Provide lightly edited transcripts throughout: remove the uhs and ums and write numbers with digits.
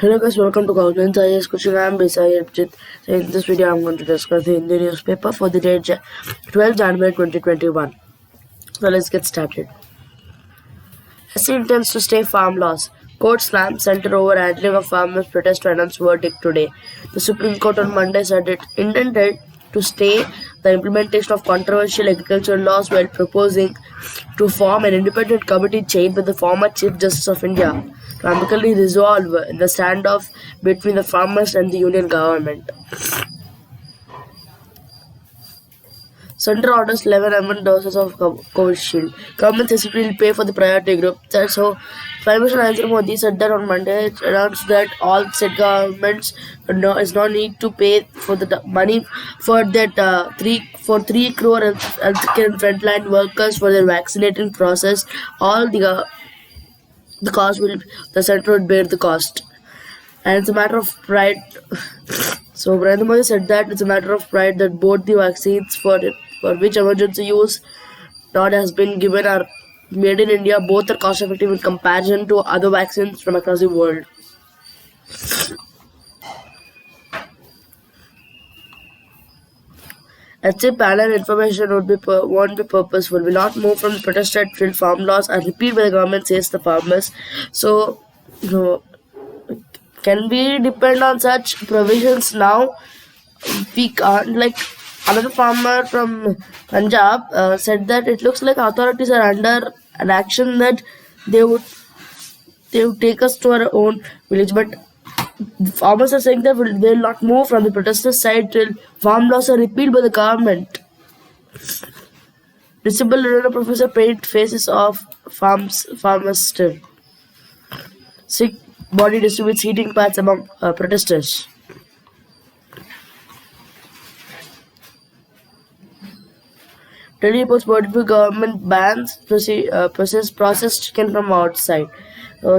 Hello guys, welcome to Governance IAS Coaching. I am Bisai Abjit. So in this video, I am going to discuss the Hindu newspaper for the date 12 January 2021. So let's get started. SC intends to stay farm laws. Court slams center over handling of farmers' protest to announce verdict today. The Supreme Court on Monday said it intended to stay the implementation of controversial agricultural laws while proposing to form an independent committee chaired by the former Chief Justice of India to amicably resolve the standoff between the farmers and the union government. Center orders 11 million doses of Covishield. Government says it will pay for the priority group. So, Prime Minister Narendra Modi said that on Monday. It announced that all state governments is no need to pay for the money for that 3 crore healthcare and frontline workers for their vaccinating process. All the cost will the center would bear the cost, and it's a matter of pride. So Narendra Modi said that it's a matter of pride that both the vaccines for which emergency use not has been given are made in India. Both are cost effective in comparison to other vaccines from across the world. HC panel information won't be purposeful, will not move from the protest at field farm laws are repealed by the government, says the farmers. So, can we depend on such provisions now? We can't. Like another farmer from Punjab said that it looks like authorities are under an action that they would take us to our own village, but the farmers are saying that they will not move from the protesters' side till farm laws are repealed by the government. Disable rural professor paint faces of farmers still. Sick body distributes heating pads among protesters. Delhi Post Board government bans processed chicken from outside.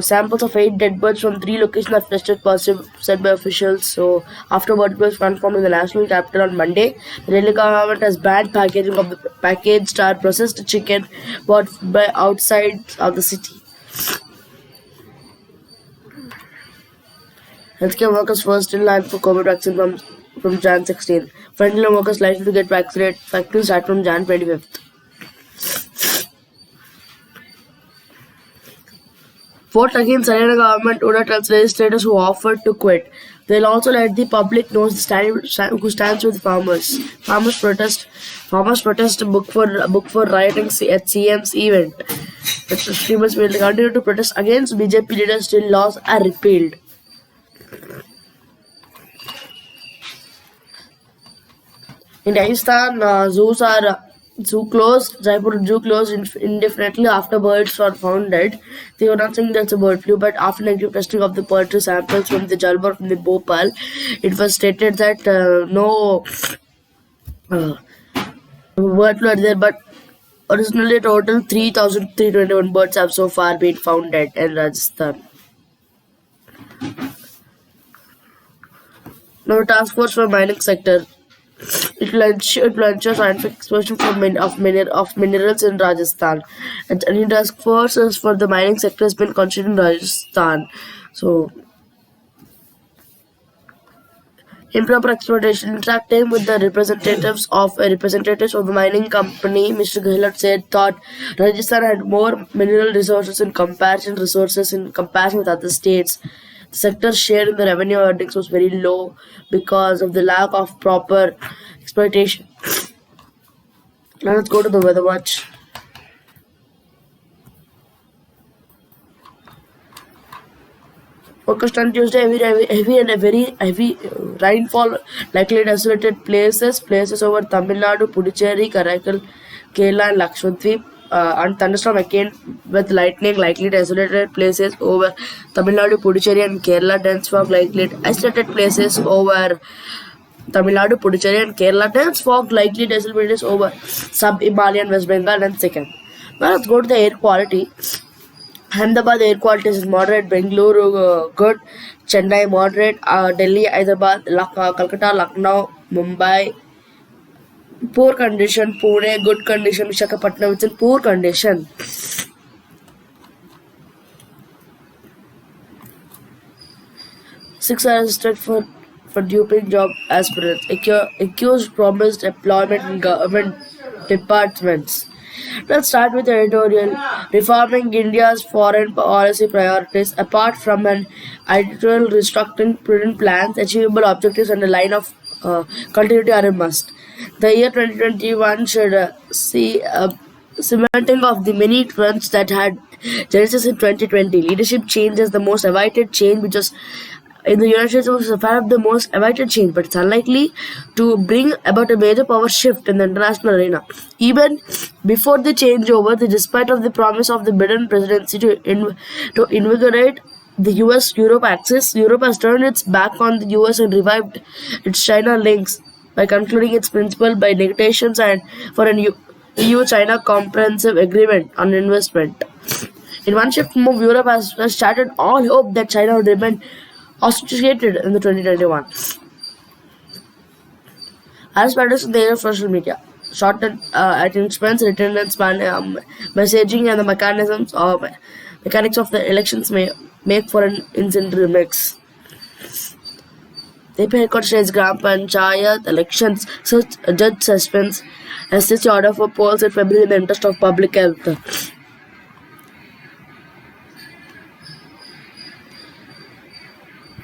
Samples of 8 dead birds from 3 locations are tested positive, said by officials. So, after bird was confirmed in the national capital on Monday, the Delhi government has banned packaging of the packaged or processed chicken bought by outside of the city. Healthcare workers first in line for COVID vaccine from Jan 16. Frontline workers likely to get vaccinated. Vaccines start from Jan 25th. Vote against Haryana government Uda tells legislators who offered to quit. They'll also let the public know who stands with farmers. Farmers protest book for rioting at CM's event. The streamers will continue to protest against BJP leaders till laws are repealed. In Rajasthan, zoo closed. Jaipur Zoo closed indefinitely after birds were found dead. They were not saying that's a bird flu, but after negative testing of the poultry samples from the Jalbor from the Bhopal, it was stated that no bird flu are there. But originally, a total 3,321 birds have so far been found dead in Rajasthan. Now, task force for mining sector. It will ensure scientific exploration of minerals in Rajasthan. And a new task force for the mining sector has been constituted in Rajasthan. So, improper exploitation. Interacting with the representatives of the mining company, Mr. Gehlot said thought Rajasthan had more mineral resources in comparison with other states. The sector's share in the revenue earnings was very low because of the lack of proper exploitation. Now let's go to the weather watch. Focused on Tuesday, very heavy rainfall likely in isolated places over Tamil Nadu, Puducherry, Karaikal, Kerala and Lakshadweep. And thunderstorm again with lightning likely at isolated places over Tamil Nadu, Puducherry and Kerala. Dense fog likely at isolated places over Tamil Nadu, Puducherry and Kerala. Dense fog likely at isolated places over sub-Himalayan West Bengal and Sikkim. Now let's go to the air quality. Ahmedabad air quality is moderate, Bengaluru good, Chennai moderate, Delhi, Hyderabad, Calcutta, Lucknow, Mumbai poor condition, Pune good condition, Visakhapatnam it's in poor condition. Six arrested for duping job aspirants. Accused promised employment in government departments. Let's start with the editorial. Reforming India's foreign policy priorities. Apart from an editorial restructuring prudent plans, achievable objectives and a line of continuity are a must. The year 2021 should see a cementing of the many trends that had genesis in 2020. Leadership change is the most awaited change, which is in the United States was one of the most awaited change, but it's unlikely to bring about a major power shift in the international arena. Even before the changeover, despite of the promise of the Biden presidency to invigorate the US-Europe axis, Europe has turned its back on the US and revived its China links by concluding its principle by negotiations and for an EU-China comprehensive agreement on investment. In one shift move, Europe has shattered all hope that China would remain authenticated in the 2021. As matters in the area of social media, shortened attachments, written and messaging, and the mechanics of the elections may make for an instant remix. AP High Court states Gram Panchayat elections, such judge suspense SSC order for polls in February in the interest of public health.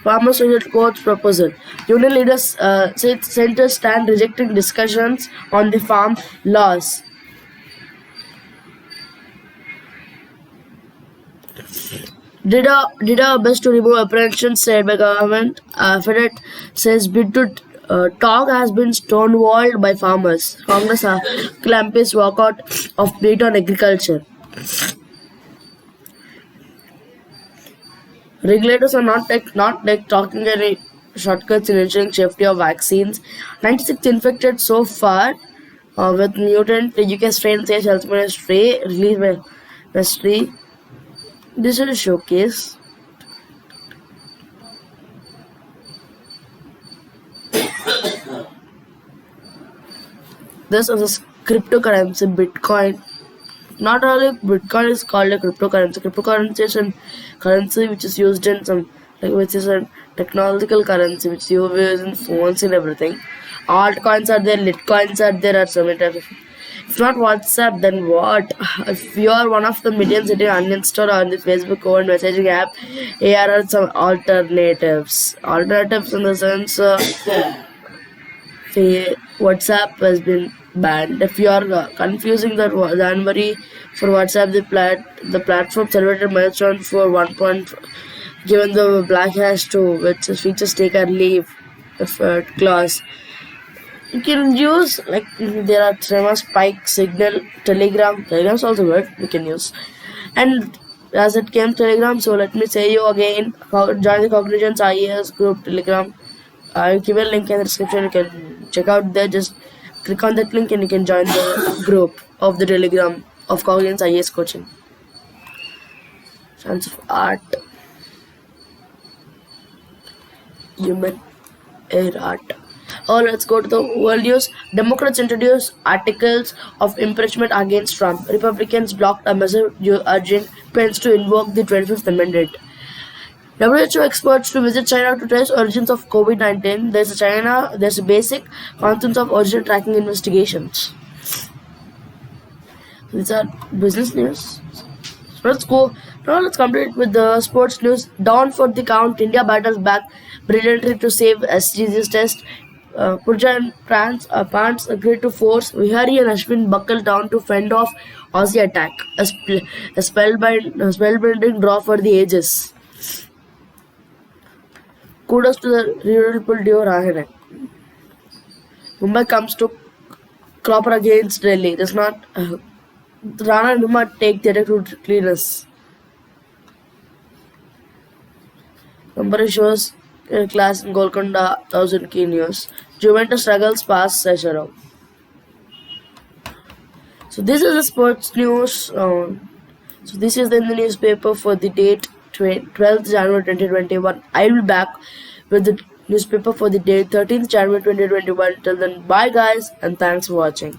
Farmers Social Court's proposal. Union leaders centers stand rejecting discussions on the farm laws. Did our best to remove apprehensions said by government. FEDET says bid to talk has been stonewalled by farmers. Congress Clamp's walkout of meat on agriculture. Regulators are not talking any shortcuts in ensuring safety of vaccines. 96 infected so far with mutant UK strain, says Health Ministry, released by Ministry. This is a showcase. This is a cryptocurrency, Bitcoin. Not only Bitcoin is called a cryptocurrency. Cryptocurrency is a currency which is used in which is a technological currency which you use in phones and everything. Altcoins are there, litcoins are there, or so many types of. If not WhatsApp, then what? If you are one of the millions sitting uninstalled on the Facebook or messaging app, here are some alternatives. Alternatives in the sense WhatsApp has been banned. If you are confusing the January for WhatsApp, the platform celebrated milestone for 1. Given the black hash to which features take and leave clause. You can use there are Trema, Spike, Signal, Telegram. Telegram's also good. We can use. And as it came Telegram, so let me say you again. Join the Cognitions IAS group Telegram. I'll give a link in the description. You can check out there. Just click on that link and you can join the group of the Telegram of Cognitions IAS coaching. Chance of art. Human air art. Oh, let's go to the world news. Democrats introduced articles of impeachment against Trump. Republicans blocked a measure urging Pence to invoke the 25th Amendment. WHO experts to visit China to trace origins of COVID-19. There's a basic consensus of origin tracking investigations. These are business news. Let's go. Now let's complete with the sports news. Down for the count. India battles back brilliantly to save SG's test. Purja and Pants agreed to force Vihari and Ashwin buckle down to fend off Aussie attack. A spellbinding draw for the ages. Kudos to the Liverpool duo Rahane. Mumbai comes to Cropper against Delhi. Does not Rana and Numa take direct to cleaners. Number shows class in Golconda 1000 key news. Juventus struggles past Sechero. So this is the sports news. So this is in the newspaper for the date 12th January 2021. I will be back with the newspaper for the date 13th January 2021. Till then, bye guys and thanks for watching.